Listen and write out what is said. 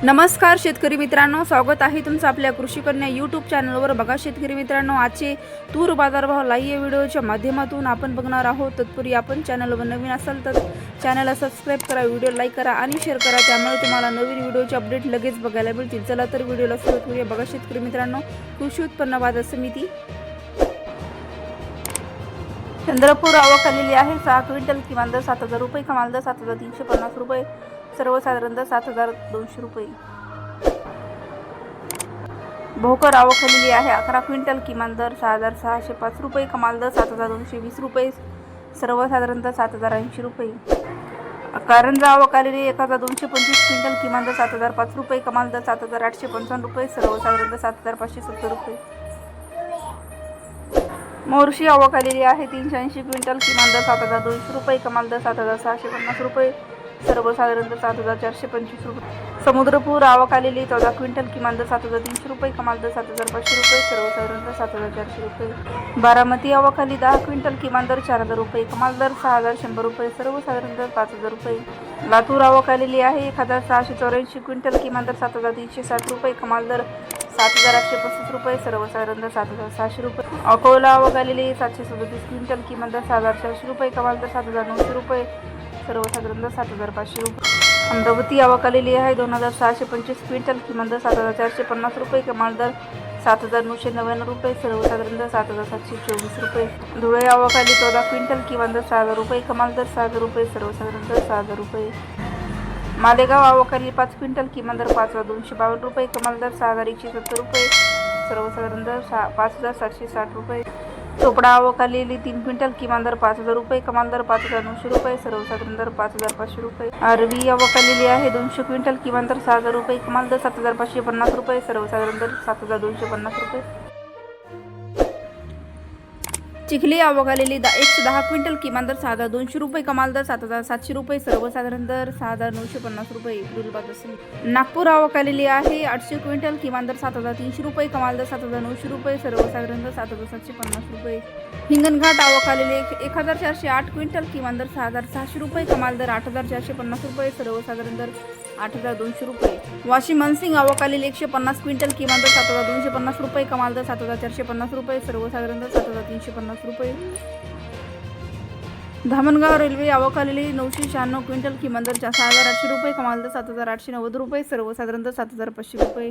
नमस्कार शेतकरी मित्रांनो, स्वागत आहे तुमचं आपल्या कृषी कन्या यूट्यूब चॅनलवर। बघा शेतकरी मित्रांनो, आजचे तूर बाजारभाव लाईव्ह व्हिडिओच्या माध्यमातून आपण बघणार आहोत। तत्पूर्वी आपण चॅनलवर नवीन असाल तर चॅनलला सबस्क्राईब करा, व्हिडिओ लाईक करा आणि शेअर करा, त्यामुळे तुम्हाला नवीन व्हिडिओचे अपडेट लगेच बघायला मिळतील। चला तर व्हिडिओला सुरुवात करूया। बघा शेतकरी मित्रांनो, कृषी उत्पन्न बाजार समिती चंद्रपूर आवक आलेली आहे 6 क्विंटल, किमान दर 7,000 रुपये, कमाल दर 7,350 रुपये, सर्वसाधारण दर 7,200 रुपये। भोकर आवक आलेली आहे 11 क्विंटल, किमान दर 6,605 रुपये, कमाल दर 7,220 रुपये, सर्वसाधारण दर 7,080 रुपये। कारंजा आवक आलेली 1,225 क्विंटल, किमान दर 7,005 रुपये, कमाल दर 7,855 रुपये, सर्वसाधारण दर 7,570 रुपये। मोर्शी आवक आलेली आहे 380 क्विंटल, किमान दर 7,200 रुपये, कमाल दर 7,650 रुपये, सर्वसाधारण दर 7,425 रुपये। समुद्रपूर आवक आलेली 14 क्विंटल, किमान दर 7,300 रुपये, कमाल दर 7,500 रुपये, सर्वसाधारण दर 7,400 रुपये। बारामती आवक आली 10 क्विंटल, किमान दर 4,000 रुपये, कमाल दर 6,100 रुपये, सर्वसाधारण दर 5,000 रुपये। लातूर आवक आलेली आहे 1,684 क्विंटल, किमान दर 7,360 रुपये, कमाल दर 7,835 रुपये, सर्वसाधारण दर 7,600 रुपये। अकोला आवक आलेली 737 क्विंटल, किमान दर 7,400 रुपये, कमाल दर 7,900 रुपये, सर्वसाधारण दर 7,500 रुपये। अमरावती आवक आलेली आहे 2,625 क्विंटल, किमान दर 7,450 रुपये, कमाल दर 7,999 रुपये, सर्वसाधारण दर 7,724 रुपये। धुळे आवक आली 14 क्विंटल, किमान दर 6,000 रुपये, कमाल दर 6,000 रुपये, सर्वसाधारण दर 6,000 रुपये। मालेगाव आवक आली 5 क्विंटल, किमान दर 5,252 रुपये, कमाल दर 6,170 रुपये, सर्वसाधारण दर 5,760 रुपये। चोपडा आवक आलेली 3 क्विंटल, किमान दर 5,000 रुपये, कमाल दर 5,900 रुपये, सर्वसाधारण दर 5,500 रुपये। आरवी आवक आलेली आहे 200 क्विंटल, किमान दर 6,000 रुपये, कमाल दर 7,550 रुपये, सर्वसाधारण दर 7,250 रुपये। चिखली आवक आलेली 110 क्विंटल, किमान दर 6,200 रुपये, कमाल दर 7,700 रुपये, सर्वसाधारण दर 6,950 रुपये। नागपूर आवक आलेली आहे 800 क्विंटल, किमान दर 7,300 रुपये, कमाल दर 7,900 रुपये, सर्वसाधारण दर 7,750 रुपये। हिंगणघाट आवक आलेली 1,408 क्विंटल, किमान दर 6,600 रुपये, कमाल दर 8,450 रुपये, सर्वसाधारण दर 8,200 रुपये। वाशिम मनसिंग आवक आलेली 150 क्विंटल, किमान दर 7,250 रुपये, कमाल दर 7,450 रुपये, सर्वसाधारण दर 7,350 रुपये। धामणगाव रेल्वे आवक आलेली 996 क्विंटल, किमान दर 6,800 रुपये, कमाल दर 7,890 रुपये, सर्वसाधारण दर 7,500 रुपये।